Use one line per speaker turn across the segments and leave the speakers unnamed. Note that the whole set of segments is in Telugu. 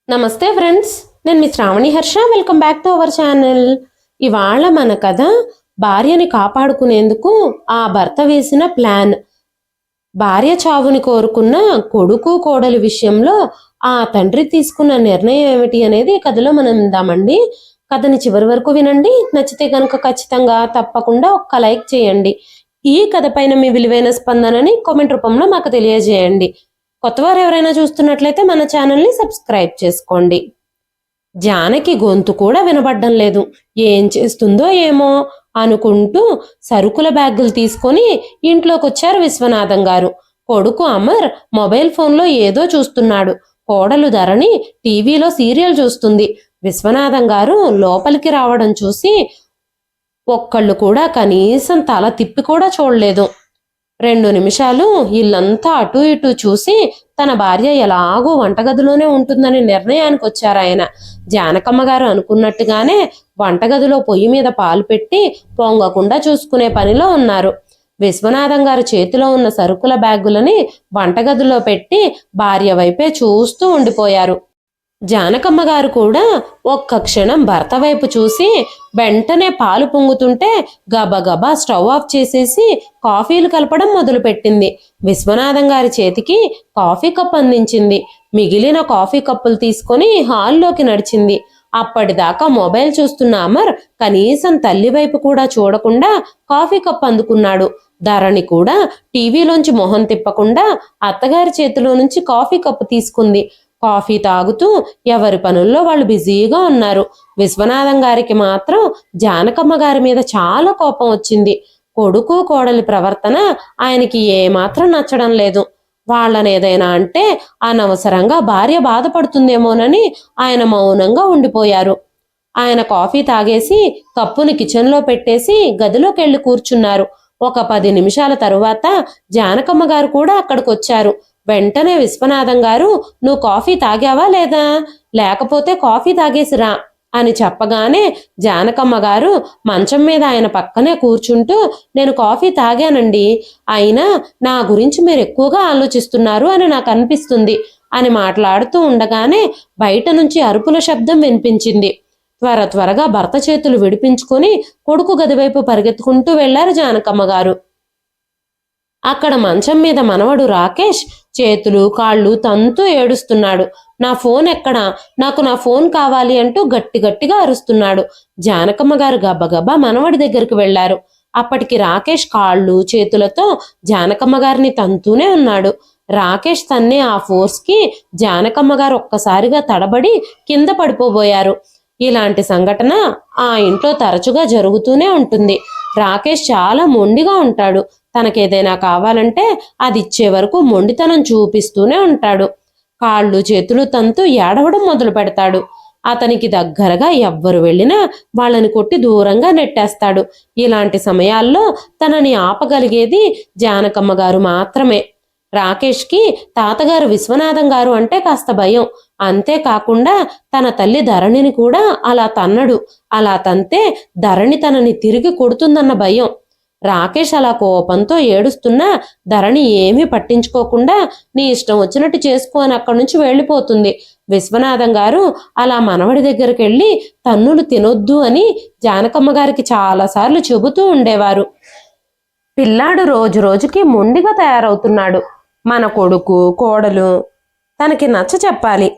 నమస్తే ఫ్రెండ్స్, నేను మీ Sravani Harsha. Welcome back to our channel. ఇవాళ మన కథ భార్యని కాపాడుకునేందుకు ఆ భర్త వేసిన ప్లాన్. భార్య చావుని కోరుకున్న కొడుకు కోడలి విషయంలో ఆ తండ్రి తీసుకున్న నిర్ణయం ఏమిటి అనేది కథలో మనం విందామండి. కథని చివరి వరకు వినండి. నచ్చితే కనుక ఖచ్చితంగా తప్పకుండా ఒక్క లైక్ చేయండి. ఈ కథ పైన మీ విలువైన స్పందనని కామెంట్ రూపంలో మాకు తెలియజేయండి. కొత్తవారు ఎవరైనా చూస్తున్నట్లయితే మన ఛానల్ని సబ్స్క్రైబ్ చేసుకోండి. జానకి గొంతు కూడా వినబడ్డం లేదు. ఏం చేస్తుందో ఏమో అనుకుంటూ సరుకుల బ్యాగులు తీసుకొని ఇంట్లోకి వచ్చారు విశ్వనాథం గారు. కొడుకు అమర్ మొబైల్ ఫోన్లో ఏదో చూస్తున్నాడు. కోడలు ధరణి టీవీలో సీరియల్ చూస్తుంది. విశ్వనాథం గారు లోపలికి రావడం చూసి ఒక్కళ్ళు కూడా కనీసం తల తిప్పి కూడా చూడలేదు. 2 నిమిషాలు ఇల్లంతా అటు ఇటు చూసి తన భార్య ఎలాగో వంటగదిలోనే ఉంటుందని నిర్ణయానికి వచ్చారు ఆయన. జానకమ్మ గారు అనుకున్నట్టుగానే వంటగదిలో పొయ్యి మీద పాలు పెట్టి పొంగకుండా చూసుకునే పనిలో ఉన్నారు. విశ్వనాథం గారు చేతిలో ఉన్న సరుకుల బ్యాగులని వంటగదిలో పెట్టి భార్య వైపే చూస్తూ ఉండిపోయారు. జానకమ్మ గారు కూడా ఒక్క క్షణం భర్త వైపు చూసి వెంటనే పాలు పొంగుతుంటే గబగబా స్టవ్ ఆఫ్ చేసేసి కాఫీలు కలపడం మొదలుపెట్టింది. విశ్వనాథం గారి చేతికి కాఫీ కప్ అందించింది. మిగిలిన కాఫీ కప్పులు తీసుకొని హాల్లోకి నడిచింది. అప్పటిదాకా మొబైల్ చూస్తున్న అమర్ కనీసం తల్లి వైపు కూడా చూడకుండా కాఫీ కప్ అందుకున్నాడు. ధరణి కూడా టీవీలోంచి మొహం తిప్పకుండా అత్తగారి చేతిలో నుంచి కాఫీ కప్పు తీసుకుంది. కాఫీ తాగుతూ ఎవరి పనుల్లో వాళ్ళు బిజీగా ఉన్నారు. విశ్వనాథం గారికి మాత్రం జానకమ్మ గారి మీద చాలా కోపం వచ్చింది. కొడుకు కోడలి ప్రవర్తన ఆయనకి ఏమాత్రం నచ్చడం లేదు. వాళ్ళని ఏదైనా అంటే అనవసరంగా భార్య బాధపడుతుందేమోనని ఆయన మౌనంగా ఉండిపోయారు. ఆయన కాఫీ తాగేసి కప్పుని కిచెన్లో పెట్టేసి గదిలోకి వెళ్ళి కూర్చున్నారు. ఒక 10 నిమిషాల తరువాత జానకమ్మ గారు కూడా అక్కడికి వచ్చారు. వెంటనే విశ్వనాథం గారు, నువ్వు కాఫీ తాగావా లేదా? లేకపోతే కాఫీ తాగేసిరా అని చెప్పగానే జానకమ్మ గారు మంచం మీద ఆయన పక్కనే కూర్చుంటూ, నేను కాఫీ తాగానండి, అయినా నా గురించి మీరు ఎక్కువగా ఆలోచిస్తున్నారు అని నాకు అనిపిస్తుంది అని మాట్లాడుతూ ఉండగానే బయట నుంచి అరుపుల శబ్దం వినిపించింది. త్వరగా భర్త చేతులు విడిపించుకొని కొడుకు గదివైపు పరిగెత్తుకుంటూ వెళ్లారు జానకమ్మ గారు. అక్కడ మంచం మీద మనవడు రాకేష్ చేతులు కాళ్ళు తంతూ ఏడుస్తున్నాడు. నా ఫోన్ ఎక్కడా, నాకు నా ఫోన్ కావాలి అంటూ గట్టిగా అరుస్తున్నాడు. జానకమ్మ గారు గబగబా మనవడి దగ్గరికి వెళ్లారు. అప్పటికి రాకేష్ కాళ్ళు చేతులతో జానకమ్మ గారిని తంతూనే ఉన్నాడు. రాకేష్ తన్నే ఆ ఫోర్స్కి జానకమ్మ గారు ఒక్కసారిగా తడబడి కింద పడిపోబోయారు. ఇలాంటి సంఘటన ఆ ఇంట్లో తరచుగా జరుగుతూనే ఉంటుంది. రాకేష్ చాలా మొండిగా ఉంటాడు. తనకేదైనా కావాలంటే అది ఇచ్చే వరకు మొండితనం చూపిస్తూనే ఉంటాడు. కాళ్ళు చేతులు తంతూ ఏడవడం మొదలు పెడతాడు. అతనికి దగ్గరగా ఎవ్వరు వెళ్ళినా వాళ్ళని కొట్టి దూరంగా నెట్టేస్తాడు. ఇలాంటి సమయాల్లో తనని ఆపగలిగేది జానకమ్మ గారు మాత్రమే. రాకేష్కి తాతగారు విశ్వనాథం గారు అంటే కాస్త భయం. అంతేకాకుండా తన తల్లి ధరణిని కూడా అలా తన్నడు. అలా తంతే ధరణి తనని తిరిగి కొడుతుందన్న భయం. రాకేష్ అలా కోపంతో ఏడుస్తున్నా ధరణి ఏమీ పట్టించుకోకుండా నీ ఇష్టం వచ్చినట్టు చేసుకో అని అక్కడి నుంచి వెళ్ళిపోతుంది. విశ్వనాథం గారు అలా మనవడి దగ్గరికి వెళ్ళి తన్నులు తినొద్దు అని జానకమ్మ గారికి చాలాసార్లు చెబుతూ ఉండేవారు. పిల్లాడు రోజు రోజుకి మొండిగా తయారవుతున్నాడు. మన కొడుకు కోడలు తనకి నచ్చ చెప్పాలి.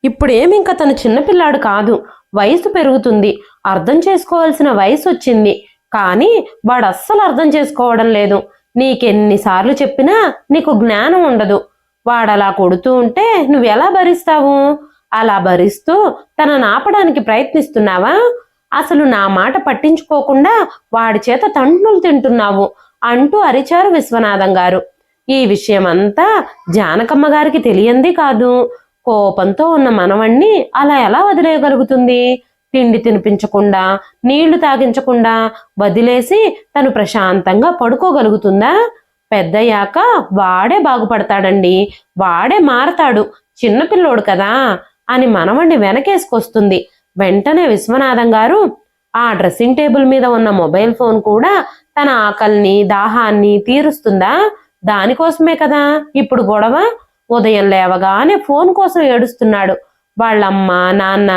ఇప్పుడేమి ఇంకా తను చిన్నపిల్లాడు కాదు, వయసు పెరుగుతుంది, అర్థం చేసుకోవాల్సిన వయసు వచ్చింది. కానీ వాడు అస్సలు అర్థం చేసుకోవడం లేదు. నీకెన్నిసార్లు చెప్పినా నీకు జ్ఞానం ఉండదు. వాడలా కొడుతూ ఉంటే నువ్వెలా భరిస్తావు? అలా భరిస్తూ తనని ఆపడానికి ప్రయత్నిస్తున్నావా? అసలు నా మాట పట్టించుకోకుండా వాడి చేత తండ్రులు తింటున్నావు అంటూ అరిచారు విశ్వనాథం గారు. ఈ విషయమంతా జానకమ్మ గారికి తెలియంది కాదు. కోపంతో ఉన్న మనవణ్ణి అలా ఎలా వదిలేయగలుగుతుంది? తిండి తినిపించకుండా నీళ్లు తాగించకుండా వదిలేసి తను ప్రశాంతంగా పడుకోగలుగుతుందా? పెద్దయ్యాక వాడే బాగుపడతాడండి, వాడే మారతాడు, చిన్నపిల్లోడు కదా అని మనవణ్ణి వెనకేసుకొస్తుంది. వెంటనే విశ్వనాథం గారు ఆ డ్రెస్సింగ్ టేబుల్ మీద ఉన్న మొబైల్ ఫోన్ కూడా తన ఆకలిని దాహాన్ని తీరుస్తుందా? దానికోసమే కదా ఇప్పుడు గొడవ. ఉదయం లేవగానే ఫోన్ కోసం ఏడుస్తున్నాడు. వాళ్ళమ్మ నాన్న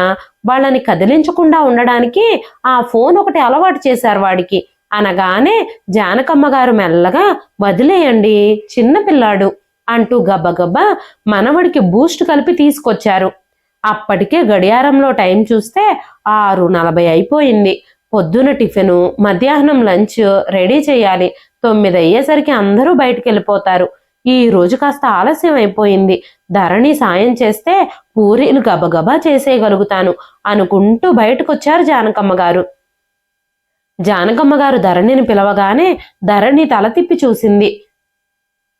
వాళ్ళని కదిలించకుండా ఉండడానికి ఆ ఫోన్ ఒకటి అలవాటు చేశారు వాడికి. అనగానే జానకమ్మ గారు మెల్లగా వదిలేయండి చిన్న పిల్లాడు అంటూ గబగబా మనవడికి బూస్ట్ కలిపి తీసుకొచ్చారు. అప్పటికే గడియారంలో టైం చూస్తే 6:40 అయిపోయింది. పొద్దున టిఫిను మధ్యాహ్నం లంచ్ రెడీ చేయాలి. 9 అయ్యేసరికి అందరూ బయటికి వెళ్ళిపోతారు. ఈ రోజు కాస్త ఆలస్యం అయిపోయింది. ధరణి సాయం చేస్తే పూరీలు గబగబా చేసేయగలుగుతాను అనుకుంటూ బయటకొచ్చారు జానకమ్మ గారు. జానకమ్మ గారు ధరణిని పిలవగానే ధరణి తల తిప్పి చూసింది.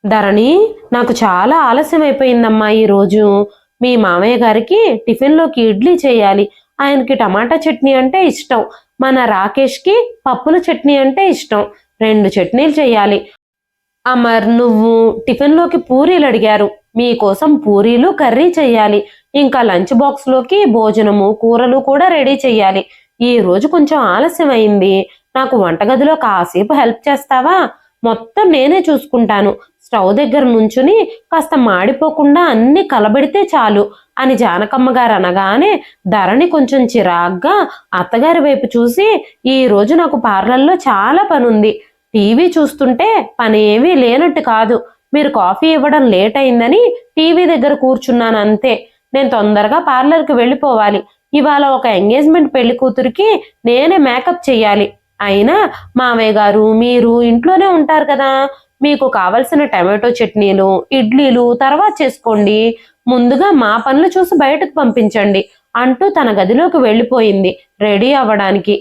ధరణి, నాకు చాలా ఆలస్యం అయిపోయిందమ్మా. ఈరోజు మీ మామయ్య గారికి టిఫిన్లోకి ఇడ్లీ చేయాలి. ఆయనకి టమాటా చట్నీ అంటే ఇష్టం. మన రాకేష్కి పప్పుల చట్నీ అంటే ఇష్టం. 2 చట్నీలు చేయాలి. అమర్, నువ్వు టిఫిన్లోకి పూరీలు అడిగారు. మీకోసం పూరీలు కర్రీ చెయ్యాలి. ఇంకా లంచ్ బాక్స్లోకి భోజనము కూరలు కూడా రెడీ చెయ్యాలి. ఈ రోజు కొంచెం ఆలస్యం అయింది. నాకు వంటగదిలో కాసేపు హెల్ప్ చేస్తావా? మొత్తం నేనే చూసుకుంటాను. స్టవ్ దగ్గర నుంచుని కాస్త మాడిపోకుండా అన్ని కలబెడితే చాలు అని జానకమ్మ గారు అనగానే ధరణి కొంచెం చిరాగ్గా అత్తగారి వైపు చూసి, ఈ రోజు నాకు పార్లర్లో చాలా పనుంది. టీవీ చూస్తుంటే పని ఏమీ లేనట్టు కాదు. మీరు కాఫీ ఇవ్వడం లేట్ అయిందని టీవీ దగ్గర కూర్చున్నాను అంతే. నేను తొందరగా పార్లర్కి వెళ్ళిపోవాలి. ఇవాళ ఒక ఎంగేజ్మెంట్ పెళ్లి కూతురికి నేనే మేకప్ చెయ్యాలి. అయినా మామయ్య గారు మీరు ఇంట్లోనే ఉంటారు కదా, మీకు కావలసిన టమాటో చట్నీలు ఇడ్లీలు తర్వాత చేసుకోండి. ముందుగా మా పనులు చూసి బయటకు పంపించండి అంటూ తన గదిలోకి వెళ్ళిపోయింది రెడీ అవ్వడానికి.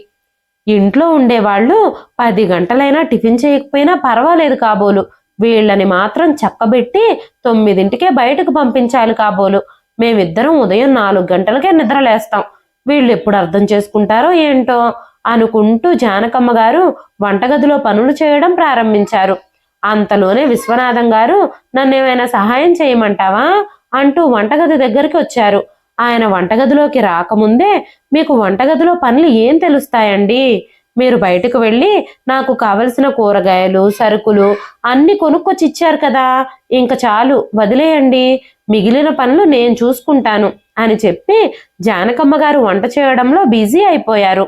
ఇంట్లో ఉండేవాళ్ళు 10 గంటలైనా టిఫిన్ చేయకపోయినా పర్వాలేదు కాబోలు. వీళ్ళని మాత్రం చక్కబెట్టి 9ంటికే బయటకు పంపించాలి కాబోలు. మేమిద్దరం ఉదయం 4 గంటలకే నిద్రలేస్తాం. వీళ్ళు ఎప్పుడు అర్థం చేసుకుంటారో ఏంటో అనుకుంటూ జానకమ్మ గారు వంటగదిలో పనులు చేయడం ప్రారంభించారు. అంతలోనే విశ్వనాథం గారు నన్నేమైనా సహాయం చేయమంటావా అంటూ వంటగది దగ్గరికి వచ్చారు. ఆయన వంటగదిలోకి రాకముందే, మీకు వంటగదిలో పనులు ఏం తెలుస్తాయండి? మీరు బయటకు వెళ్ళి నాకు కావలసిన కూరగాయలు సరుకులు అన్ని కొనుక్కొచ్చి ఇచ్చారు కదా, ఇంక చాలు వదిలేయండి. మిగిలిన పనులు నేను చూసుకుంటాను అని చెప్పి జానకమ్మ గారు వంట చేయడంలో బిజీ అయిపోయారు.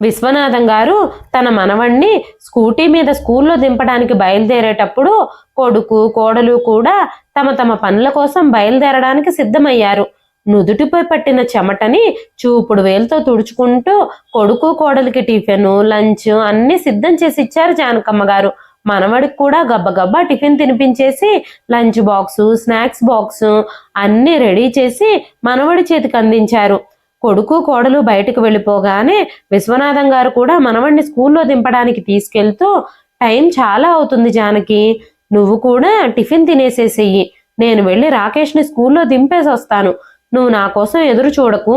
విశ్వనాథం గారు తన మనవణ్ణి స్కూటీ మీద స్కూల్లో దింపడానికి బయలుదేరేటప్పుడు కొడుకు కోడలు కూడా తమ తమ పనుల కోసం బయలుదేరడానికి సిద్ధమయ్యారు. నుదుటిపై పట్టిన చెమటని చూపుడు వేలుతో తుడుచుకుంటూ కొడుకు కోడలికి టిఫిన్ లంచ్ అన్ని సిద్ధం చేసి ఇచ్చారు జానకమ్మ గారు. మనవడికి కూడా గబ్బగబ్బా టిఫిన్ తినిపించేసి లంచ్ బాక్సు స్నాక్స్ బాక్సు అన్ని రెడీ చేసి మనవడి చేతికి అందించారు. కొడుకు కోడలు బయటకు వెళ్ళిపోగానే విశ్వనాథం గారు కూడా మనవడిని స్కూల్లో దింపడానికి తీసుకెళ్తూ, టైం చాలా అవుతుంది జానకి, నువ్వు కూడా టిఫిన్ తినేసేసేయి. నేను వెళ్ళి రాకేష్ని స్కూల్లో దింపేసి వస్తాను. నువ్వు నా కోసం ఎదురు చూడకు.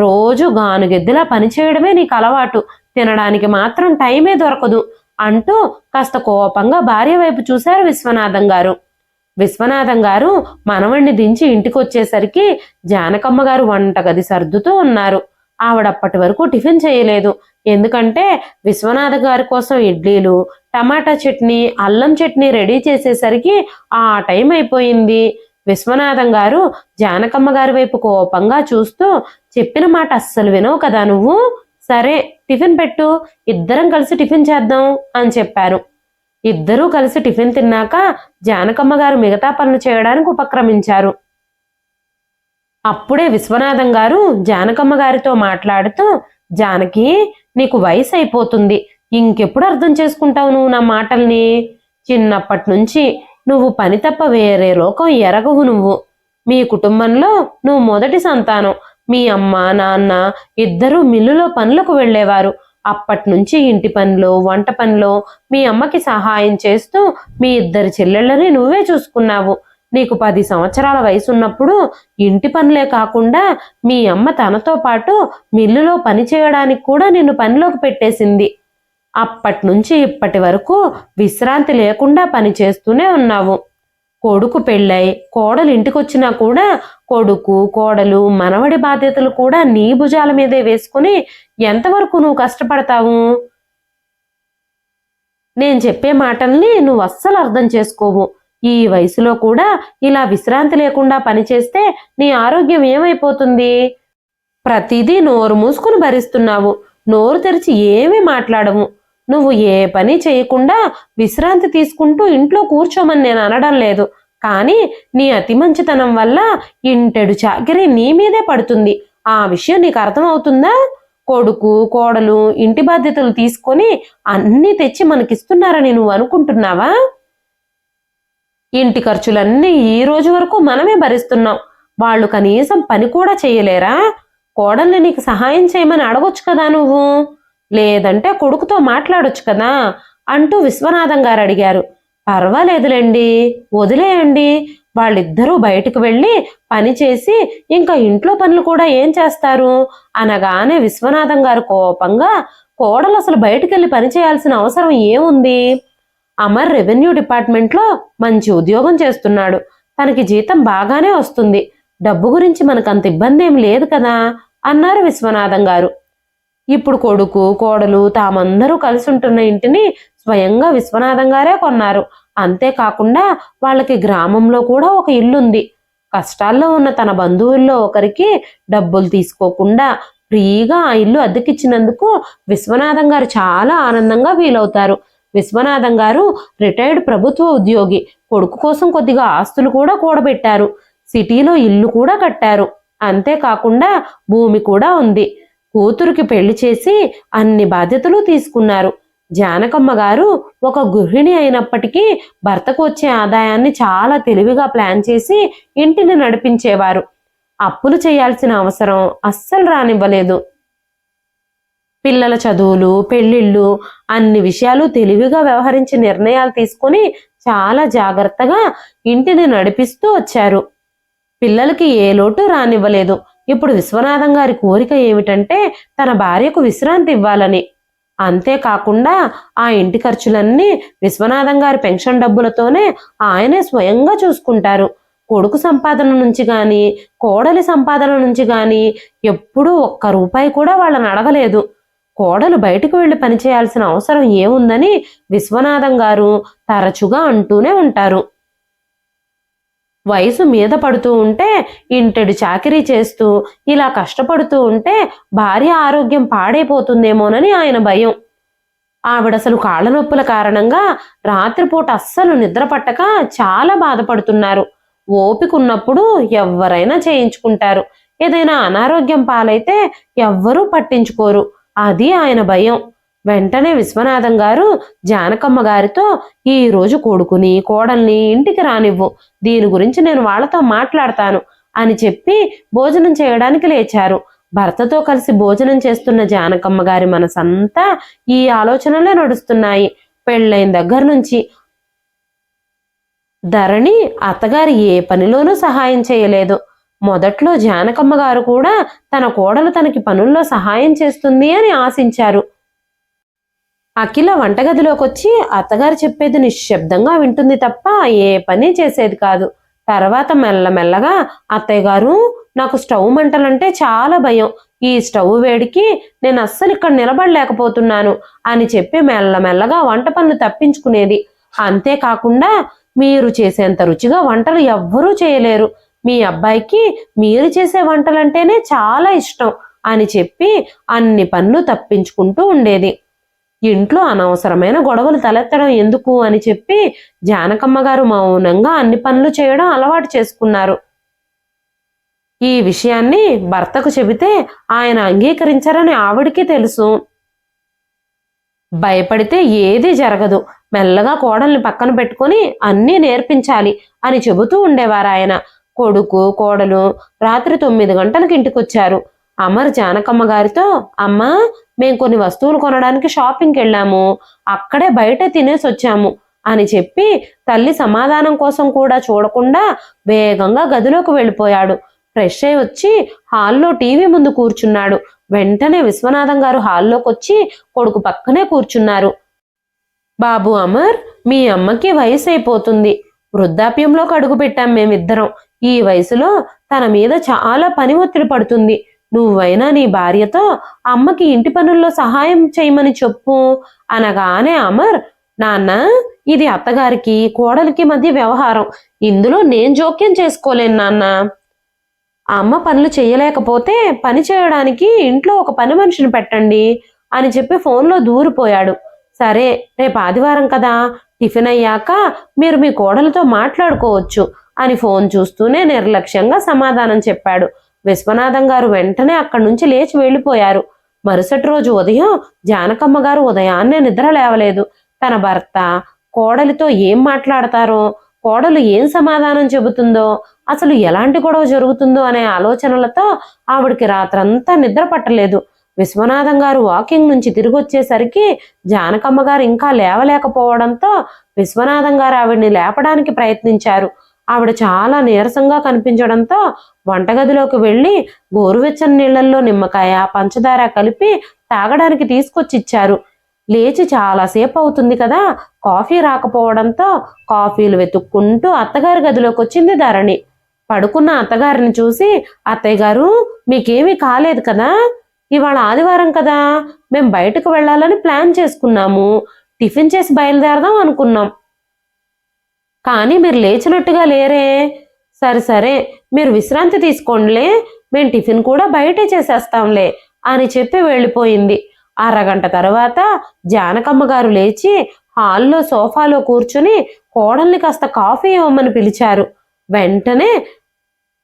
రోజు గానుగెద్దులా పనిచేయడమే నీకు అలవాటు, తినడానికి మాత్రం టైమే దొరకదు అంటూ కాస్త కోపంగా భార్య వైపు చూశారు విశ్వనాథం గారు. విశ్వనాథం గారు మనవణ్ణి దించి ఇంటికొచ్చేసరికి జానకమ్మ గారు వంటగది సర్దుతూ ఉన్నారు. ఆవిడప్పటి వరకు టిఫిన్ చేయలేదు. ఎందుకంటే విశ్వనాథ గారి కోసం ఇడ్లీలు టమాటా చట్నీ అల్లం చట్నీ రెడీ చేసేసరికి ఆ టైం అయిపోయింది. విశ్వనాథం గారు జానకమ్మ గారి వైపు కోపంగా చూస్తూ, చెప్పిన మాట అస్సలు వినవు కదా నువ్వు, సరే టిఫిన్ పెట్టు, ఇద్దరం కలిసి టిఫిన్ చేద్దాం అని చెప్పారు. ఇద్దరూ కలిసి టిఫిన్ తిన్నాక జానకమ్మ గారు మిగతా పనులు చేయడానికి ఉపక్రమించారు. అప్పుడే విశ్వనాథం గారు జానకమ్మ గారితో మాట్లాడుతూ, జానకి, నీకు వయసు అయిపోతుంది. ఇంకెప్పుడు అర్థం చేసుకుంటావు నువ్వు నా మాటల్ని? చిన్నప్పటి నుంచి నువ్వు పని తప్ప వేరే లోకం ఎరగవు. నువ్వు మీ కుటుంబంలో నువ్వు మొదటి సంతానం. మీ అమ్మ నాన్న ఇద్దరూ మిల్లులో పనులకు వెళ్ళేవారు. అప్పటి నుంచి ఇంటి పనిలో వంట పనిలో మీ అమ్మకి సహాయం చేస్తూ మీ ఇద్దరు చెల్లెళ్ళని నువ్వే చూసుకున్నావు. నీకు 10 సంవత్సరాల వయసు ఉన్నప్పుడు ఇంటి పనులే కాకుండా మీ అమ్మ తనతో పాటు మిల్లులో పని చేయడానికి కూడా నిన్ను పనిలోకి పెట్టేసింది. అప్పటి నుంచి ఇప్పటి వరకు విశ్రాంతి లేకుండా పని చేస్తూనే ఉన్నావు. కొడుకు పెళ్ళై కోడలు ఇంటికొచ్చినా కూడా కొడుకు కోడలు మనవడి బాధ్యతలు కూడా నీ భుజాల మీదే వేసుకుని ఎంతవరకు నువ్వు కష్టపడతావు? నేను చెప్పే మాటల్ని నువ్వు అస్సలు అర్థం చేసుకోవు. ఈ వయసులో కూడా ఇలా విశ్రాంతి లేకుండా పనిచేస్తే నీ ఆరోగ్యం ఏమైపోతుంది? ప్రతిదీ నోరు మూసుకుని భరిస్తున్నావు. నోరు తెరిచి ఏమీ మాట్లాడవు. నువ్వు ఏ పని చేయకుండా విశ్రాంతి తీసుకుంటూ ఇంట్లో కూర్చోమని నేను అనడం లేదు. కానీ నీ అతి మంచితనం వల్ల ఇంటెడు చాకిరీ నీ మీదే పడుతుంది. ఆ విషయం నీకు అర్థమవుతుందా? కొడుకు కోడలు ఇంటి బాధ్యతలు తీసుకొని అన్నీ తెచ్చి మనకిస్తున్నారని నువ్వు అనుకుంటున్నావా? ఇంటి ఖర్చులన్నీ ఈ రోజు వరకు మనమే భరిస్తున్నాం. వాళ్ళు కనీసం పని కూడా చేయలేరా? కోడల్ని నీకు సహాయం చేయమని అడగొచ్చు కదా నువ్వు, లేదంటే కొడుకుతో మాట్లాడొచ్చు కదా అంటూ విశ్వనాథం గారు అడిగారు. పర్వాలేదులేండి, వదిలేయండి. వాళ్ళిద్దరూ బయటకు వెళ్ళి పని చేసి ఇంకా ఇంట్లో పనులు కూడా ఏం చేస్తారు అనగానే విశ్వనాథం గారు కోపంగా, కోడలు అసలు బయటకెళ్ళి పని చేయాల్సిన అవసరం ఏముంది? అమర్ రెవెన్యూ డిపార్ట్మెంట్లో మంచి ఉద్యోగం చేస్తున్నాడు. తనకి జీతం బాగానే వస్తుంది. డబ్బు గురించి మనకంత ఇబ్బంది ఏం లేదు కదా అన్నారు విశ్వనాథం గారు. ఇప్పుడు కొడుకు కోడలు తామందరూ కలిసి ఉంటున్న ఇంటిని స్వయంగా విశ్వనాథం గారే కొన్నారు. అంతేకాకుండా వాళ్ళకి గ్రామంలో కూడా ఒక ఇల్లుంది. కష్టాల్లో ఉన్న తన బంధువుల్లో ఒకరికి డబ్బులు తీసుకోకుండా ఫ్రీగా ఆ ఇల్లు అద్దెకిచ్చినందుకు విశ్వనాథం గారు చాలా ఆనందంగా ఫీలవుతారు. విశ్వనాథం గారు రిటైర్డ్ ప్రభుత్వ ఉద్యోగి. కొడుకు కోసం కొద్దిగా ఆస్తులు కూడా కూడబెట్టారు. సిటీలో ఇల్లు కూడా కట్టారు. అంతేకాకుండా భూమి కూడా ఉంది. కూతురికి పెళ్లి చేసి అన్ని బాధ్యతలు తీసుకున్నారు. జానకమ్మ గారు ఒక గృహిణి అయినప్పటికీ భర్తకు వచ్చే ఆదాయాన్ని చాలా తెలివిగా ప్లాన్ చేసి ఇంటిని నడిపించేవారు. అప్పులు చేయాల్సిన అవసరం అస్సలు రానివ్వలేదు. పిల్లల చదువులు పెళ్లిళ్ళు అన్ని విషయాలు తెలివిగా వ్యవహరించి నిర్ణయాలు తీసుకొని చాలా జాగ్రత్తగా ఇంటిని నడిపిస్తూ వచ్చారు. పిల్లలకి ఏ లోటు రానివ్వలేదు. ఇప్పుడు విశ్వనాథం గారి కోరిక ఏమిటంటే తన భార్యకు విశ్రాంతి ఇవ్వాలని. అంతేకాకుండా ఆ ఇంటి ఖర్చులన్నీ విశ్వనాథం గారి పెన్షన్ డబ్బులతోనే ఆయనే స్వయంగా చూసుకుంటారు. కొడుకు సంపాదన నుంచి గాని కోడలి సంపాదన నుంచి గాని ఎప్పుడూ ఒక్క రూపాయి కూడా వాళ్ళని అడగలేదు. కోడలు బయటకు వెళ్లి పనిచేయాల్సిన అవసరం ఏముందని విశ్వనాథం గారు తరచుగా అంటూనే ఉంటారు. వయసు మీద పడుతూ ఉంటే ఇంటెడు చాకిరీ చేస్తూ ఇలా కష్టపడుతూ ఉంటే భార్య ఆరోగ్యం పాడైపోతుందేమోనని ఆయన భయం. ఆవిడసలు కాళ్ళ నొప్పుల కారణంగా రాత్రిపూట అస్సలు నిద్ర పట్టక చాలా బాధపడుతున్నారు. ఓపికన్నప్పుడు ఎవ్వరైనా చేయించుకుంటారు. ఏదైనా అనారోగ్యం పాలైతే ఎవ్వరూ పట్టించుకోరు. అది ఆయన భయం. వెంటనే విశ్వనాథం గారు జానకమ్మ గారితో, ఈ రోజు కొడుకుని కోడల్ని ఇంటికి రానివ్వు, దీని గురించి నేను వాళ్లతో మాట్లాడతాను అని చెప్పి భోజనం చేయడానికి లేచారు. భర్తతో కలిసి భోజనం చేస్తున్న జానకమ్మ గారి మనసంతా ఈ ఆలోచనలే నడుస్తున్నాయి. పెళ్ళైన దగ్గర నుంచి ధరణి అత్తగారి ఏ పనిలోనూ సహాయం చేయలేదు. మొదట్లో జానకమ్మ గారు కూడా తన కోడలు తనకి పనుల్లో సహాయం చేస్తుంది అని ఆశించారు. అఖిల వంటగదిలోకొచ్చి అత్తగారు చెప్పేది నిశ్శబ్దంగా వింటుంది తప్ప ఏ పని చేసేది కాదు. తర్వాత మెల్లమెల్లగా, అత్తయ్య గారు, నాకు స్టవ్ మంటలంటే చాలా భయం. ఈ స్టవ్ వేడికి నేను అస్సలు ఇక్కడ నిలబడలేకపోతున్నాను అని చెప్పి మెల్లమెల్లగా వంట పనులు తప్పించుకునేది. అంతేకాకుండా, మీరు చేసేంత రుచిగా వంటలు ఎవ్వరూ చేయలేరు, మీ అబ్బాయికి మీరు చేసే వంటలంటేనే చాలా ఇష్టం అని చెప్పి అన్ని పనులు తప్పించుకుంటూ ఉండేది. ఇంట్లో అనవసరమైన గొడవలు తలెత్తడం ఎందుకు అని చెప్పి జానకమ్మ గారు మౌనంగా అన్ని పనులు చేయడం అలవాటు చేసుకున్నారు. ఈ విషయాన్ని భర్తకు చెబితే ఆయన అంగీకరించరని ఆవిడికి తెలుసు. భయపడితే ఏదీ జరగదు, మెల్లగా కోడల్ని పక్కన పెట్టుకొని అన్నీ నేర్పించాలి అని చెబుతూ ఉండేవారు ఆయన. కొడుకు కోడలు రాత్రి 9 గంటలకు ఇంటికొచ్చారు. అమర్ జానకమ్మ గారితో, అమ్మా, మేం కొన్ని వస్తువులు కొనడానికి షాపింగ్కి వెళ్ళాము, అక్కడే బయట తినేసి వచ్చాము అని చెప్పి తల్లి సమాధానం కోసం కూడా చూడకుండా వేగంగా గదిలోకి వెళ్ళిపోయాడు. ఫ్రెష్ అయి వచ్చి హాల్లో టీవీ ముందు కూర్చున్నాడు. వెంటనే విశ్వనాథం గారు హాల్లోకి వచ్చి కొడుకు పక్కనే కూర్చున్నారు. బాబు అమర్, మీ అమ్మకి వయసు అయిపోతుంది. వృద్ధాప్యంలోకి అడుగు పెట్టాం మేమిద్దరం. ఈ వయసులో తన మీద చాలా పని ఒత్తిడి పడుతుంది. నువ్వైనా నీ భార్యతో అమ్మకి ఇంటి పనుల్లో సహాయం చేయమని చెప్పు అనగానే అమర్ నాన్న, ఇది అత్తగారికి కోడలికి మధ్య వ్యవహారం, ఇందులో నేను జోక్యం చేసుకోలేను నాన్న. అమ్మ పనులు చేయలేకపోతే పని చేయడానికి ఇంట్లో ఒక పని మనిషిని పెట్టండి అని చెప్పి ఫోన్లో దూరిపోయాడు. సరే, రేపు ఆదివారం కదా, టిఫిన్ అయ్యాక మీరు మీ కోడలతో మాట్లాడుకోవచ్చు అని ఫోన్ చూస్తూనే నిర్లక్ష్యంగా సమాధానం చెప్పాడు. విశ్వనాథం గారు వెంటనే అక్కడి నుంచి లేచి వెళ్ళిపోయారు. మరుసటి రోజు ఉదయం జానకమ్మ గారు ఉదయాన్నే నిద్ర లేవలేదు. తన భర్త కోడలితో ఏం మాట్లాడతారో, కోడలు ఏం సమాధానం చెబుతుందో, అసలు ఎలాంటి గొడవ జరుగుతుందో అనే ఆలోచనలతో ఆవిడికి రాత్రంతా నిద్ర పట్టలేదు. విశ్వనాథం గారు వాకింగ్ నుంచి తిరిగి వచ్చేసరికి జానకమ్మ గారు ఇంకా లేవలేకపోవడంతో విశ్వనాథం గారు ఆవిడ్ని లేపడానికి ప్రయత్నించారు. ఆవిడ చాలా నీరసంగా కనిపించడంతో వంటగదిలోకి వెళ్ళి గోరువెచ్చని నీళ్లలో నిమ్మకాయ పంచదార కలిపి తాగడానికి తీసుకొచ్చి ఇచ్చారు. లేచి చాలాసేపు అవుతుంది కదా, కాఫీ రాకపోవడంతో కాఫీలు వెతుక్కుంటూ అత్తగారి గదిలోకి వచ్చింది ధరణి. పడుకున్న అత్తగారిని చూసి, అత్తయ్య గారు, మీకేమీ కాలేదు కదా, ఇవాళ ఆదివారం కదా, మేం బయటకు వెళ్ళాలని ప్లాన్ చేసుకున్నాము, టిఫిన్ చేసి బయలుదేరదాం అనుకున్నాం, కానీ మీరు లేచినట్టుగా లేరే. సరే సరే, మీరు విశ్రాంతి తీసుకోండిలే, మేం టిఫిన్ కూడా బయటే చేసేస్తాంలే అని చెప్పి వెళ్ళిపోయింది. అరగంట తర్వాత జానకమ్మ గారు లేచి హాల్లో సోఫాలో కూర్చుని కోడల్ని కాస్త కాఫీ ఇవ్వమని పిలిచారు. వెంటనే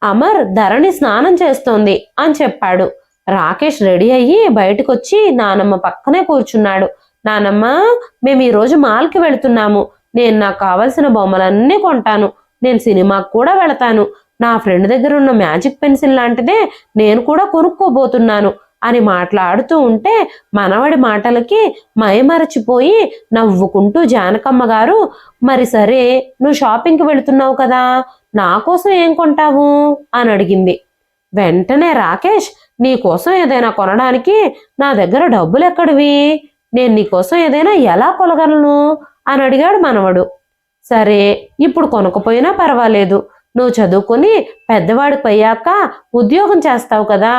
అమర్, ధరణి స్నానం చేస్తోంది అని చెప్పాడు. రాకేష్ రెడీ అయ్యి బయటకొచ్చి నానమ్మ పక్కనే కూర్చున్నాడు. నానమ్మ, మేము ఈరోజు మాల్కి వెళుతున్నాము, నేను నాకు కావలసిన బొమ్మలన్నీ కొంటాను, నేను సినిమాకు కూడా వెళతాను, నా ఫ్రెండ్ దగ్గర ఉన్న మ్యాజిక్ పెన్సిల్ లాంటిదే నేను కూడా కొనుక్కోబోతున్నాను అని మాట్లాడుతూ ఉంటే మనవడి మాటలకి మైమరచిపోయి నవ్వుకుంటూ జానకమ్మ గారు, మరి సరే, నువ్వు షాపింగ్కి వెళుతున్నావు కదా, నా కోసం ఏం కొంటావు అని అడిగింది. వెంటనే రాకేష్, నీకోసం ఏదైనా కొనడానికి నా దగ్గర డబ్బులు ఎక్కడివి, నేను నీకోసం ఏదైనా ఎలా కొనగలను అని అడిగాడు మనవడు. సరే, ఇప్పుడు కొనకపోయినా పర్వాలేదు, నువ్వు చదువుకుని పెద్దవాడికి అయ్యాక ఉద్యోగం చేస్తావు కదా,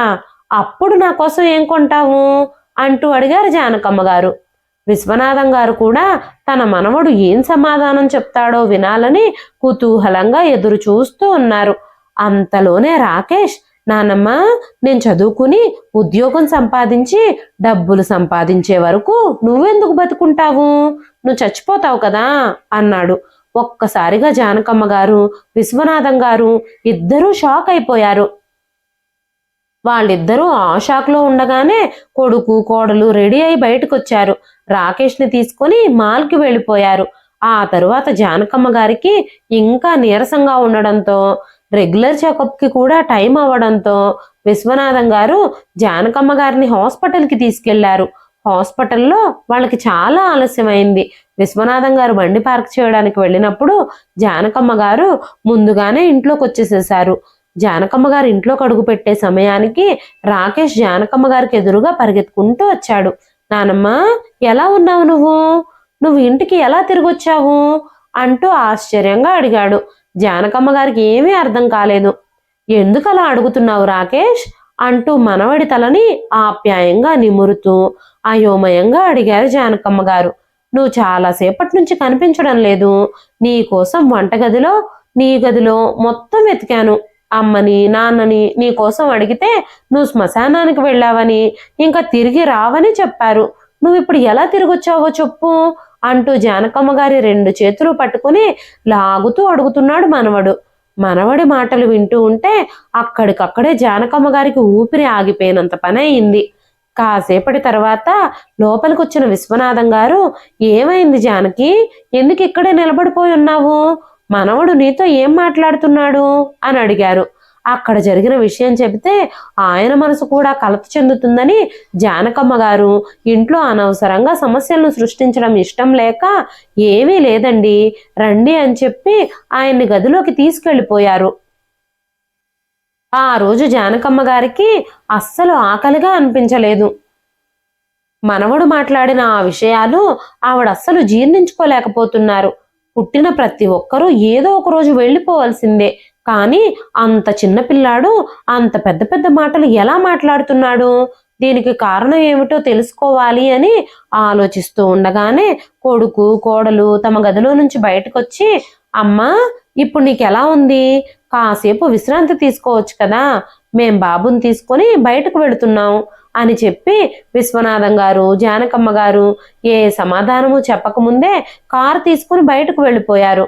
అప్పుడు నా కోసం ఏం కొంటావు అంటూ అడిగారు జానకమ్మ గారు. విశ్వనాథం గారు కూడా తన మనవడు ఏం సమాధానం చెప్తాడో వినాలని కుతూహలంగా ఎదురు చూస్తూ ఉన్నారు. అంతలోనే రాకేష్, నానమ్మ, నేను చదువుకుని ఉద్యోగం సంపాదించి డబ్బులు సంపాదించే వరకు నువ్వెందుకు బతుకుంటావు, నువ్వు చచ్చిపోతావు కదా అన్నాడు. ఒక్కసారిగా జానకమ్మ గారు విశ్వనాథం గారు ఇద్దరూ షాక్ అయిపోయారు. వాళ్ళిద్దరూ ఆ షాక్లో ఉండగానే కొడుకు కోడలు రెడీ అయి బయటకొచ్చారు. రాకేష్ని తీసుకొని మాల్కి వెళ్ళిపోయారు. ఆ తరువాత జానకమ్మ గారికి ఇంకా నీరసంగా ఉండడంతో, రెగ్యులర్ చెకప్కి కూడా టైం అవ్వడంతో విశ్వనాథం గారు జానకమ్మ గారిని హాస్పిటల్కి తీసుకెళ్లారు. హాస్పిటల్లో వాళ్ళకి చాలా ఆలస్యమైంది. విశ్వనాథం గారు బండి పార్క్ చేయడానికి వెళ్ళినప్పుడు జానకమ్మ గారు ముందుగానే ఇంట్లోకి వచ్చేసేసారు. జానకమ్మ గారు ఇంట్లోకి అడుగు పెట్టే సమయానికి రాకేష్ జానకమ్మ గారికి ఎదురుగా పరిగెత్తుకుంటూ వచ్చాడు. నానమ్మ, ఎలా ఉన్నావు నువ్వు ఇంటికి ఎలా తిరిగొచ్చావు అంటూ ఆశ్చర్యంగా అడిగాడు. జానకమ్మ గారికి ఏమీ అర్థం కాలేదు. ఎందుకు అలా అడుగుతున్నావు రాకేష్ అంటూ మనవడి తలని ఆప్యాయంగా నిమురుతూ అయోమయంగా అడిగారు జానకమ్మ గారు. నువ్వు చాలాసేపటి నుంచి కనిపించడం లేదు, నీ కోసం వంటగదిలో నీ గదిలో మొత్తం వెతికాను, అమ్మని నాన్నని నీ కోసం అడిగితే నువ్వు శ్మశానానికి వెళ్ళావని ఇంకా తిరిగి రావని చెప్పారు, నువ్వు ఇప్పుడు ఎలా తిరిగొచ్చావో చెప్పు అంటూ జానకమ్మ గారి 2 చేతులు పట్టుకుని లాగుతూ అడుగుతున్నాడు మనవడు. మనవడి మాటలు వింటూ ఉంటే అక్కడికక్కడే జానకమ్మ గారికి ఊపిరి ఆగిపోయినంత పని అయింది. కాసేపటి తర్వాత లోపలికి వచ్చిన విశ్వనాథం గారు, ఏమైంది జానకి, ఎందుకు ఇక్కడే నిలబడిపోయి ఉన్నావు, మనవడు నీతో ఏం మాట్లాడుతున్నాడు అని అడిగారు. అక్కడ జరిగిన విషయం చెబితే ఆయన మనసు కూడా కలత చెందుతుందని జానకమ్మ గారు ఇంట్లో అనవసరంగా సమస్యలను సృష్టించడం ఇష్టం లేక, ఏమీ లేదండి రండి అని చెప్పి ఆయన్ని గదిలోకి తీసుకెళ్లిపోయారు. ఆ రోజు జానకమ్మ గారికి అస్సలు ఆకలిగా అనిపించలేదు. మనవడు మాట్లాడిన ఆ విషయాలు ఆవిడ అస్సలు జీర్ణించుకోలేకపోతున్నారు. పుట్టిన ప్రతి ఒక్కరూ ఏదో ఒక రోజు వెళ్ళిపోవాల్సిందే, కానీ అంత చిన్నపిల్లాడు అంత పెద్ద పెద్ద మాటలు ఎలా మాట్లాడుతున్నాడు, దీనికి కారణం ఏమిటో తెలుసుకోవాలి అని ఆలోచిస్తూ ఉండగానే కొడుకు కోడలు తమ గదిలో నుంచి బయటకొచ్చి, అమ్మా ఇప్పుడు నీకెలా ఉంది? కాసేపు విశ్రాంతి తీసుకోవచ్చు కదా, మేం బాబుని తీసుకొని బయటకు వెళుతున్నాం అని చెప్పి విశ్వనాథం గారు జానకమ్మ గారు ఏ సమాధానము చెప్పకముందే కారు తీసుకుని బయటకు వెళ్ళిపోయారు.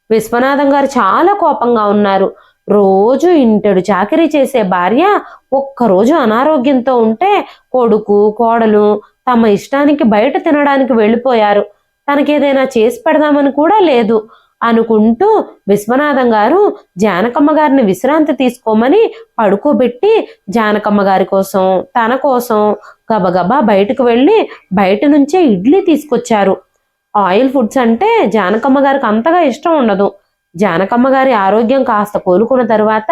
విశ్వనాథం గారు చాలా కోపంగా ఉన్నారు. రోజు ఇంటెడు చాకిరీ చేసే భార్య ఒక్కరోజు అనారోగ్యంతో ఉంటే కొడుకు కోడలు తమ ఇష్టానికి బయట తినడానికి వెళ్ళిపోయారు. తనకేదైనా చేసి పెడదామని కూడా లేదు అనుకుంటూ విశ్వనాథం గారు జానకమ్మ గారిని విశ్రాంతి తీసుకోమని పడుకోబెట్టి జానకమ్మ గారి కోసం తన కోసం గబగబా బయటకు వెళ్ళి బయట నుంచే ఇడ్లీ తీసుకొచ్చారు. ఆయిల్ ఫుడ్స్ అంటే జానకమ్మ గారికి అంతగా ఇష్టం ఉండదు. జానకమ్మ గారి ఆరోగ్యం కాస్త కోలుకున్న తరువాత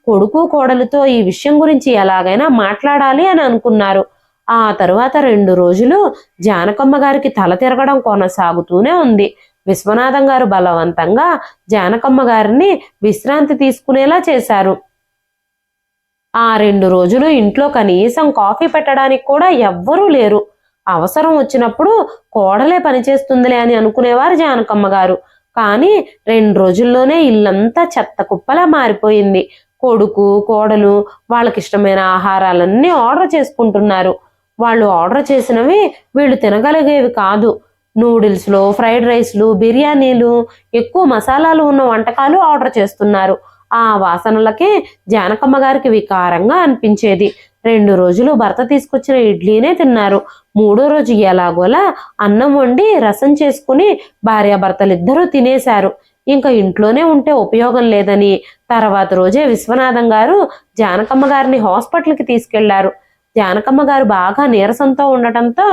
కొడుకు కోడలతో ఈ విషయం గురించి ఎలాగైనా మాట్లాడాలి అని అనుకున్నారు. ఆ తరువాత 2 రోజులు జానకమ్మ గారికి తల తిరగడం కొనసాగుతూనే ఉంది. విశ్వనాథం గారు బలవంతంగా జానకమ్మ గారిని విశ్రాంతి తీసుకునేలా చేశారు. ఆ 2 రోజులు ఇంట్లో కనీసం కాఫీ పెట్టడానికి కూడా ఎవ్వరూ లేరు. అవసరం వచ్చినప్పుడు కోడలే పనిచేస్తుందిలే అని అనుకునేవారు జానకమ్మ గారు. కానీ 2 రోజుల్లోనే ఇల్లంతా చెత్త కుప్పలా మారిపోయింది. కొడుకు కోడలు వాళ్ళకిష్టమైన ఆహారాలన్నీ ఆర్డర్ చేసుకుంటున్నారు. వాళ్ళు ఆర్డర్ చేసినవి వీళ్ళు తినగలిగేవి కాదు. నూడిల్స్లో ఫ్రైడ్ రైస్లు బిర్యానీలు ఎక్కువ మసాలాలు ఉన్న వంటకాలు ఆర్డర్ చేస్తున్నారు. ఆ వాసనలకే జానకమ్మ గారికి వికారంగా అనిపించేది. 2 రోజులు భర్త తీసుకొచ్చిన ఇడ్లీనే తిన్నారు. 3వ రోజు ఎలాగోలా అన్నం వండి రసం చేసుకుని భార్యాభర్తలిద్దరూ తినేశారు. ఇంకా ఇంట్లోనే ఉంటే ఉపయోగం లేదని తర్వాత రోజే విశ్వనాథం గారు జానకమ్మ గారిని హాస్పిటల్కి తీసుకెళ్లారు. జానకమ్మ గారు బాగా నీరసంతో ఉండటంతో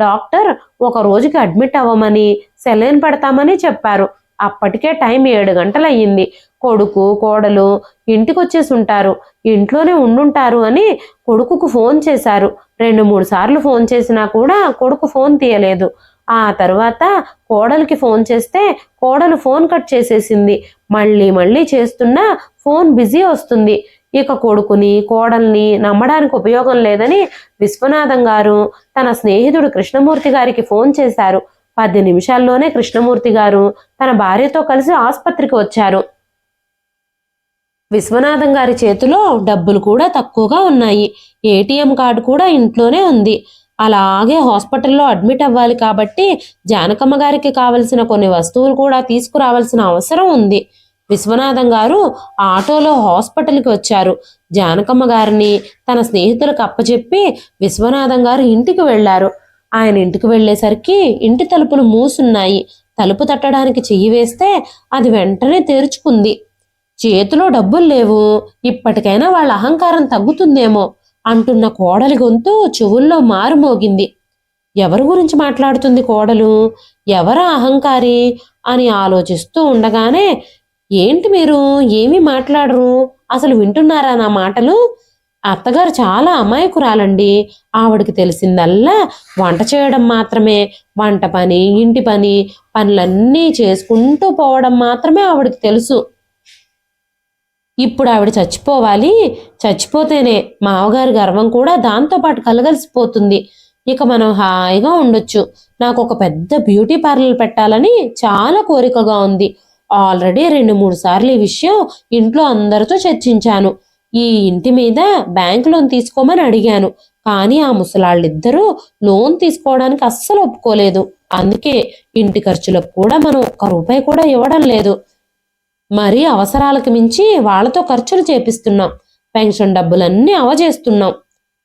డాక్టర్ 1 రోజుకి అడ్మిట్ అవ్వమని సెలైన్ పెడతామని చెప్పారు. అప్పటికే టైం 7 గంటలయ్యింది. కొడుకు కోడలు ఇంటికొచ్చేసి ఉంటారు, ఇంట్లోనే ఉండుంటారు అని కొడుకుకు ఫోన్ చేశారు. 2-3 సార్లు ఫోన్ చేసినా కూడా కొడుకు ఫోన్ తీయలేదు. ఆ తర్వాత కోడలికి ఫోన్ చేస్తే కోడలు ఫోన్ కట్ చేసేసింది. మళ్ళీ మళ్ళీ చేస్తున్నా ఫోన్ బిజీ వస్తుంది. ఇక కొడుకుని కోడల్ని నమ్మడానికి ఉపయోగం లేదని విశ్వనాథం గారు తన స్నేహితుడు కృష్ణమూర్తి గారికి ఫోన్ చేశారు. 10 నిమిషాల్లోనే కృష్ణమూర్తి గారు తన భార్యతో కలిసి ఆసుపత్రికి వచ్చారు. విశ్వనాథం గారి చేతిలో డబ్బులు కూడా తక్కువగా ఉన్నాయి. ఏటీఎం కార్డు కూడా ఇంట్లోనే ఉంది. అలాగే హాస్పిటల్లో అడ్మిట్ అవ్వాలి కాబట్టి జానకమ్మ గారికి కావలసిన కొన్ని వస్తువులు కూడా తీసుకురావాల్సిన అవసరం ఉంది. విశ్వనాథం గారు ఆటోలో హాస్పిటల్కి వచ్చారు. జానకమ్మ గారిని తన స్నేహితులకు అప్పచెప్పి విశ్వనాథం గారు ఇంటికి వెళ్లారు. ఆయన ఇంటికి వెళ్లేసరికి ఇంటి తలుపులు మూసున్నాయి. తలుపు తట్టడానికి చెయ్యి వేస్తే అది వెంటనే తెరుచుకుంది. చేతిలో డబ్బులు లేవు, ఇప్పటికైనా వాళ్ళ అహంకారం తగ్గుతుందేమో అంటున్న కోడలి గొంతు చెవుల్లో మారుమోగింది. ఎవరి గురించి మాట్లాడుతుంది కోడలు? ఎవరా అహంకారి అని ఆలోచిస్తూ ఉండగానే, ఏంటి మీరు ఏమీ మాట్లాడరు, అసలు వింటున్నారా నా మాటలు? అత్తగారు చాలా అమాయకురాలండి. ఆవిడకి తెలిసిందల్లా వంట చేయడం మాత్రమే. వంట పని ఇంటి పని పనులన్నీ చేసుకుంటూ పోవడం మాత్రమే ఆవిడకి తెలుసు. ఇప్పుడు ఆవిడ చచ్చిపోవాలి, చచ్చిపోతేనే మావగారి గర్వం కూడా దాంతోపాటు కలగలిసిపోతుంది. ఇక మనం హాయిగా ఉండొచ్చు. నాకు ఒక పెద్ద బ్యూటీ పార్లర్ పెట్టాలని చాలా కోరికగా ఉంది. ఆల్రెడీ 2-3 సార్లు ఈ విషయం ఇంట్లో అందరితో చర్చించాను. ఈ ఇంటి మీద బ్యాంక్ లోన్ తీసుకోమని అడిగాను. కానీ ఆ ముసలాళ్ళిద్దరూ లోన్ తీసుకోవడానికి అస్సలు ఒప్పుకోలేదు. అందుకే ఇంటి ఖర్చులకు కూడా మనం 1 రూపాయి కూడా ఇవ్వడం లేదు. మరీ అవసరాలకు మించి వాళ్లతో ఖర్చులు చేపిస్తున్నాం. పెన్షన్ డబ్బులన్నీ అవజేస్తున్నాం.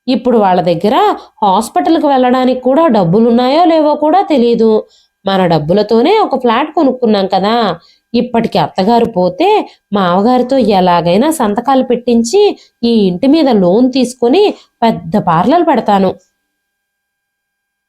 ఇప్పుడు వాళ్ళ దగ్గర హాస్పిటల్కి వెళ్ళడానికి కూడా డబ్బులున్నాయో లేవో కూడా తెలియదు. మన డబ్బులతోనే ఒక ఫ్లాట్ కొనుక్కున్నాం కదా. ఇప్పటికి అత్తగారు పోతే మావగారితో ఎలాగైనా సంతకాలు పెట్టించి ఈ ఇంటి మీద లోన్ తీసుకుని పెద్ద పార్లర్ పెడతాను.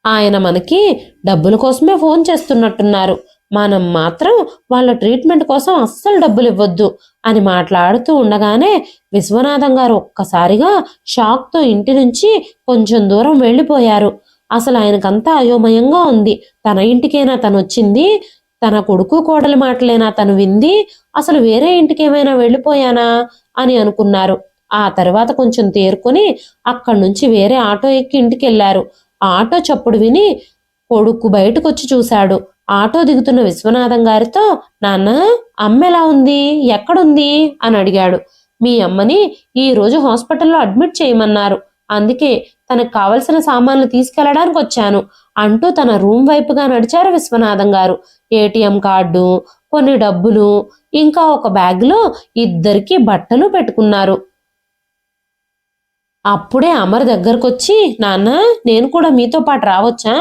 ఆయన మనకి డబ్బుల కోసమే ఫోన్ చేస్తున్నట్టున్నారు. మనం మాత్రం వాళ్ళ ట్రీట్మెంట్ కోసం అస్సలు డబ్బులు ఇవ్వద్దు అని మాట్లాడుతూ ఉండగానే విశ్వనాథం గారు ఒక్కసారిగా షాక్తో ఇంటి నుంచి కొంచెం దూరం వెళ్ళిపోయారు. అసలు ఆయనకంతా అయోమయంగా ఉంది. తన ఇంటికేనా తను వచ్చింది? తన కొడుకు కోడలి మాటలేనా తను వింది? అసలు వేరే ఇంటికి ఏమైనా వెళ్ళిపోయానా అని అనుకున్నారు. ఆ తర్వాత కొంచెం తేరుకొని అక్కడి నుంచి వేరే ఆటో ఎక్కి ఇంటికి వెళ్ళారు. ఆటో చప్పుడు విని కొడుకు బయటకొచ్చి చూశాడు. ఆటో దిగుతున్న విశ్వనాథం గారితో, నాన్న, అమ్మ ఎలా ఉంది, ఎక్కడుంది అని అడిగాడు. మీ అమ్మని ఈ రోజు హాస్పిటల్లో అడ్మిట్ చేయమన్నారు, అందుకే తనకు కావలసిన సామాన్లు తీసుకెళ్లడానికి వచ్చాను అంటూ తన రూమ్ వైపుగా నడిచారు విశ్వనాథం గారు. ఏటీఎం కార్డు, కొన్ని డబ్బులు, ఇంకా ఒక బ్యాగ్లో ఇద్దరికి బట్టలు పెట్టుకున్నారు. అప్పుడే అమర్ దగ్గరకొచ్చి, నాన్న, నేను కూడా మీతో పాటు రావచ్చా,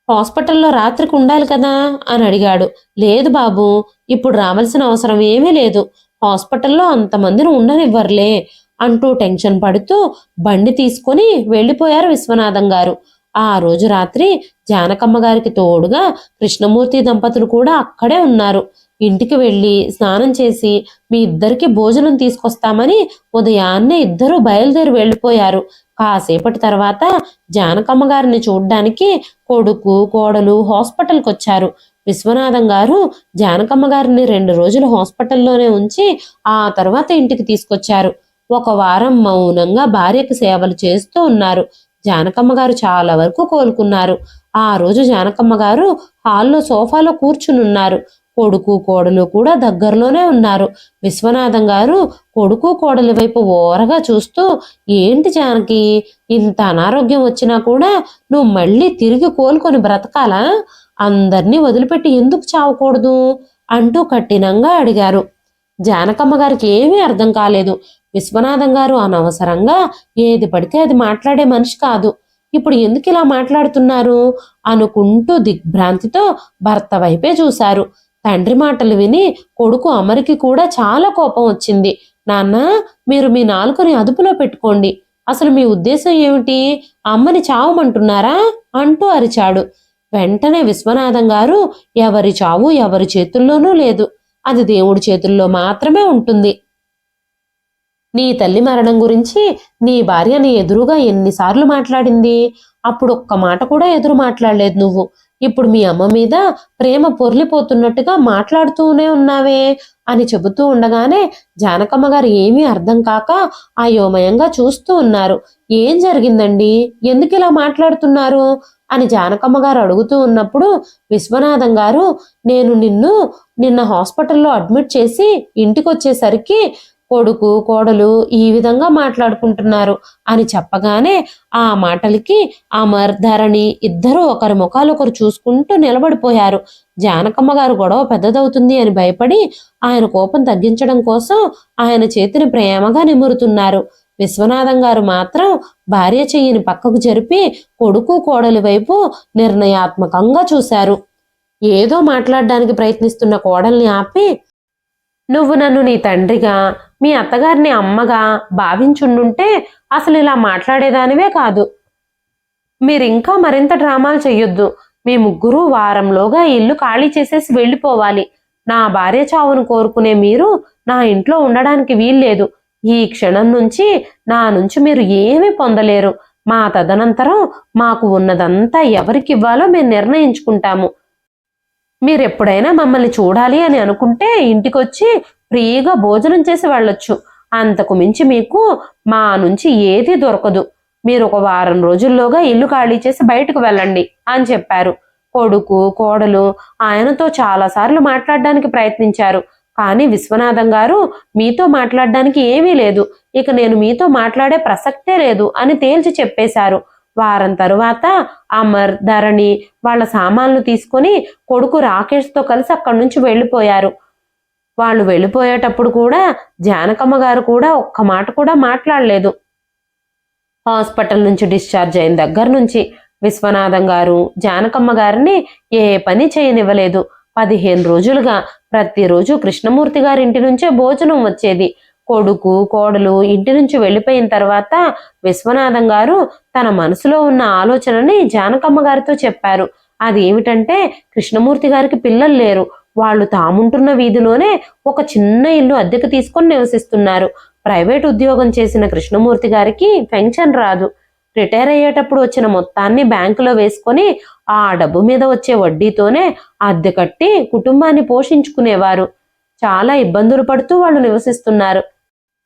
హాస్పిటల్లో రాత్రికి ఉండాలి కదా అని అడిగాడు. లేదు బాబు, ఇప్పుడు రావాల్సిన అవసరం ఏమీ లేదు, హాస్పిటల్లో అంతమందిని ఉండనివ్వర్లే అంటూ టెన్షన్ పడుతూ బండి తీసుకొని వెళ్ళిపోయారు విశ్వనాథం గారు. ఆ రోజు రాత్రి జానకమ్మ గారికి తోడుగా కృష్ణమూర్తి దంపతులు కూడా అక్కడే ఉన్నారు. ఇంటికి వెళ్ళి స్నానం చేసి మీ ఇద్దరికి భోజనం తీసుకొస్తామని ఉదయాన్నే ఇద్దరూ బయలుదేరి వెళ్ళిపోయారు. కాసేపటి తర్వాత జానకమ్మ గారిని చూడ్డానికి కొడుకు కోడలు హాస్పిటల్కి వచ్చారు. విశ్వనాథం గారు జానకమ్మ గారిని 2 రోజులు హాస్పిటల్లోనే ఉంచి ఆ తర్వాత ఇంటికి తీసుకొచ్చారు. 1 వారం మౌనంగా భార్యకు సేవలు చేస్తూ ఉన్నారు. జానకమ్మ గారు చాలా వరకు కోలుకున్నారు. ఆ రోజు జానకమ్మ గారు హాల్లో సోఫాలో కూర్చునున్నారు. కొడుకు కోడలు కూడా దగ్గరలోనే ఉన్నారు. విశ్వనాథం గారు కొడుకు కోడలి వైపు ఓరగా చూస్తూ, ఏంటి జానకి, ఇంత అనారోగ్యం వచ్చినా కూడా నువ్వు మళ్ళీ తిరిగి కోలుకొని బ్రతకాలా, అందర్నీ వదిలిపెట్టి ఎందుకు చావకూడదు అంటూ కఠినంగా అడిగారు. జానకమ్మ గారికి ఏమీ అర్థం కాలేదు. విశ్వనాథం గారు అనవసరంగా ఏది పడితే అది మాట్లాడే మనిషి కాదు, ఇప్పుడు ఎందుకు ఇలా మాట్లాడుతున్నారు అనుకుంటూ దిగ్భ్రాంతితో భర్త వైపే చూశారు. తండ్రి మాటలు విని కొడుకు అమరికి కూడా చాలా కోపం వచ్చింది. నాన్న, మీరు మీ నాలుకని అదుపులో పెట్టుకోండి, అసలు మీ ఉద్దేశం ఏమిటి, అమ్మని చావమంటున్నారా అంటూ అరిచాడు. వెంటనే విశ్వనాథం గారు, ఎవరి చావు ఎవరి చేతుల్లోనూ లేదు, అది దేవుడి చేతుల్లో మాత్రమే ఉంటుంది. నీ తల్లి మరణం గురించి నీ భార్య నీ ఎదురుగా ఎన్నిసార్లు మాట్లాడింది, అప్పుడు ఒక్క మాట కూడా ఎదురు మాట్లాడలేదు నువ్వు. ఇప్పుడు మీ అమ్మ మీద ప్రేమ పొర్లిపోతున్నట్టుగా మాట్లాడుతూనే ఉన్నావే అని చెబుతూ ఉండగానే జానకమ్మ గారు ఏమీ అర్థం కాక అయోమయంగా చూస్తూ ఉన్నారు. ఏం జరిగిందండి, ఎందుకు ఇలా మాట్లాడుతున్నారు అని జానకమ్మ గారు అడుగుతూ ఉన్నప్పుడు విశ్వనాథం గారు, నేను నిన్న హాస్పిటల్లో అడ్మిట్ చేసి ఇంటికి వచ్చేసరికి కొడుకు కోడలు ఈ విధంగా మాట్లాడుకుంటున్నారు అని చెప్పగానే ఆ మాటలకి అమర్, ధరణి ఇద్దరూ ఒకరి ముఖాలు ఒకరు చూసుకుంటూ నిలబడిపోయారు. జానకమ్మ గారు గొడవ పెద్దదవుతుంది అని భయపడి ఆయన కోపం తగ్గించడం కోసం ఆయన చేతిని ప్రేమగా నిమురుతున్నారు. విశ్వనాథం గారు మాత్రం భార్య చెయ్యిని పక్కకు జరిపి కొడుకు కోడలి వైపు నిర్ణయాత్మకంగా చూశారు. ఏదో మాట్లాడడానికి ప్రయత్నిస్తున్న కోడల్ని ఆపి, నువ్వు నన్ను నీ తండ్రిగా, మీ అత్తగారిని అమ్మగా భావించుండుంటే అసలు ఇలా మాట్లాడేదానివే కాదు. మీరింకా మరింత డ్రామాలు చెయ్యొద్దు. మీ ముగ్గురు వారంలోగా ఇల్లు ఖాళీ చేసేసి వెళ్ళిపోవాలి. నా భార్య చావును కోరుకునే మీరు నా ఇంట్లో ఉండడానికి వీల్లేదు. ఈ క్షణం నుంచి నా నుంచి మీరు ఏమీ పొందలేరు. మా తదనంతరం మాకు ఉన్నదంతా ఎవరికివ్వాలో మేము నిర్ణయించుకుంటాము. మీరెప్పుడైనా మమ్మల్ని చూడాలి అని అనుకుంటే ఇంటికొచ్చి ఫ్రీగా భోజనం చేసి వెళ్ళొచ్చు, అంతకు మించి మీకు మా నుంచి ఏదీ దొరకదు. మీరు 1 వారం రోజుల్లోగా ఇల్లు ఖాళీ చేసి బయటకు వెళ్ళండి అని చెప్పారు. కొడుకు కోడలు ఆయనతో చాలాసార్లు మాట్లాడడానికి ప్రయత్నించారు. కానీ విశ్వనాథం గారు, మీతో మాట్లాడడానికి ఏమీ లేదు, ఇక నేను మీతో మాట్లాడే ప్రసక్తే లేదు అని తేల్చి చెప్పేశారు. వారం తరువాత అమర్, ధరణి వాళ్ళ సామాన్లు తీసుకొని కొడుకు రాకేష్తో కలిసి అక్కడి నుంచి వెళ్ళిపోయారు. వాళ్ళు వెళ్ళిపోయేటప్పుడు కూడా జానకమ్మ గారు కూడా ఒక్క మాట కూడా మాట్లాడలేదు. హాస్పిటల్ నుంచి డిశ్చార్జ్ అయిన దగ్గర నుంచి విశ్వనాథం గారు జానకమ్మ గారిని ఏ పని చేయనివ్వలేదు. 15 రోజులుగా ప్రతిరోజు కృష్ణమూర్తి గారి ఇంటి నుంచే భోజనం వచ్చేది. కొడుకు కోడలు ఇంటి నుంచి వెళ్ళిపోయిన తర్వాత విశ్వనాథం గారు తన మనసులో ఉన్న ఆలోచనని జానకమ్మ గారితో చెప్పారు. అది ఏమిటంటే, కృష్ణమూర్తి గారికి పిల్లలు లేరు. వాళ్ళు తాముంటున్న వీధిలోనే ఒక చిన్న ఇల్లు అద్దెకు తీసుకొని నివసిస్తున్నారు. ప్రైవేట్ ఉద్యోగం చేసిన కృష్ణమూర్తి గారికి పెన్షన్ రాదు. రిటైర్ అయ్యేటప్పుడు వచ్చిన మొత్తాన్ని బ్యాంకులో వేసుకొని ఆ డబ్బు మీద వచ్చే వడ్డీతోనే అద్దె కట్టి కుటుంబాన్ని పోషించుకునేవారు. చాలా ఇబ్బందులు పడుతూ వాళ్ళు నివసిస్తున్నారు.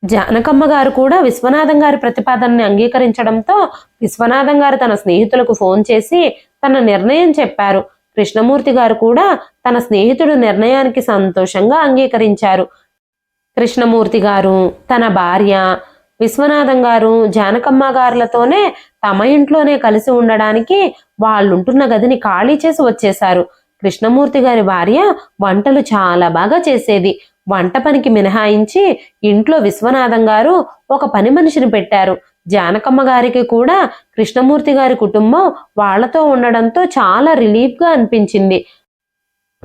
జానకమ్మ గారు కూడా విశ్వనాథం గారి ప్రతిపాదనని అంగీకరించడంతో విశ్వనాథం గారు తన స్నేహితులకు ఫోన్ చేసి తన నిర్ణయం చెప్పారు. కృష్ణమూర్తి గారు కూడా తన స్నేహితుడు నిర్ణయానికి సంతోషంగా అంగీకరించారు. కృష్ణమూర్తి గారు, తన భార్య, విశ్వనాథం గారు జానకమ్మ గారులతోనే తమ ఇంట్లోనే కలిసి ఉండడానికి వాళ్ళుంటున్న గదిని ఖాళీ చేసి వచ్చేశారు. కృష్ణమూర్తి గారి భార్య వంటలు చాలా బాగా చేసేది. వంట పనికి మినహాయించి ఇంట్లో విశ్వనాథం గారు ఒక పని మనిషిని పెట్టారు. జానకమ్మ గారికి కూడా కృష్ణమూర్తి గారి కుటుంబం వాళ్లతో ఉండడంతో చాలా రిలీఫ్గా అనిపించింది.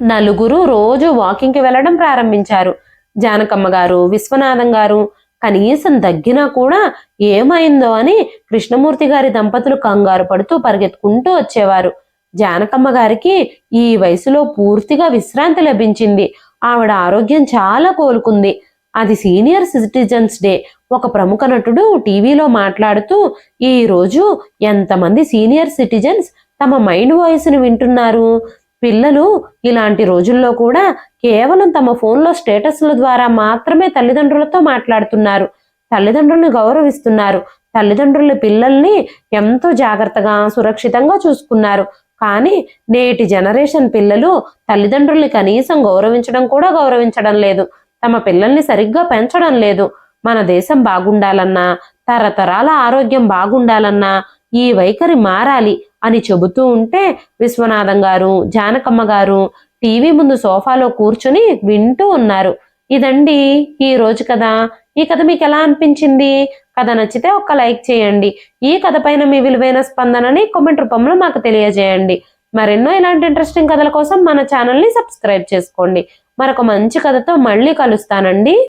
నలుగురు రోజు వాకింగ్కి వెళ్ళడం ప్రారంభించారు. జానకమ్మ గారు, విశ్వనాథం గారు కనీసం దగ్గినా కూడా ఏమైందో అని కృష్ణమూర్తి గారి దంపతులు కంగారు పడుతూ పరిగెత్తుకుంటూ వచ్చేవారు. జానకమ్మ గారికి ఈ వయసులో పూర్తిగా విశ్రాంతి లభించింది. ఆవిడ ఆరోగ్యం చాలా కోలుకుంది. అది సీనియర్ సిటిజన్స్ డే. ఒక ప్రముఖ నటుడు టీవీలో మాట్లాడుతూ, ఈ రోజు ఎంతమంది సీనియర్ సిటిజన్స్ తమ మైండ్ వాయిస్ని వింటున్నారు. పిల్లలు ఇలాంటి రోజుల్లో కూడా కేవలం తమ ఫోన్లో స్టేటస్ల ద్వారా మాత్రమే తల్లిదండ్రులతో మాట్లాడుతున్నారు. తల్లిదండ్రుల్ని గౌరవిస్తున్నారు. తల్లిదండ్రుల పిల్లల్ని ఎంతో జాగ్రత్తగా సురక్షితంగా చూసుకున్నారు. కానీ నేటి జనరేషన్ పిల్లలు తల్లిదండ్రుల్ని కనీసం గౌరవించడం లేదు. తమ పిల్లల్ని సరిగ్గా పెంచడం లేదు. మన దేశం బాగుండాలన్నా, తరతరాల ఆరోగ్యం బాగుండాలన్నా ఈ వైఖరి మారాలి అని చెబుతూ ఉంటే విశ్వనాథం గారు, జానకమ్మ గారు టీవీ ముందు సోఫాలో కూర్చుని వింటూ ఉన్నారు. ఇదండి ఈ రోజు కథ. ఈ కథ మీకు ఎలా అనిపించింది? కథ నచ్చితే ఒక్క లైక్ చేయండి. ఈ కథ పైన మీ విలువైన స్పందనని కామెంట్ రూపంలో మాకు తెలియజేయండి. మరెన్నో ఇలాంటి ఇంట్రెస్టింగ్ కథల కోసం మన ఛానల్ని సబ్స్క్రైబ్ చేసుకోండి. మరొక మంచి కథతో మళ్ళీ కలుస్తానండి.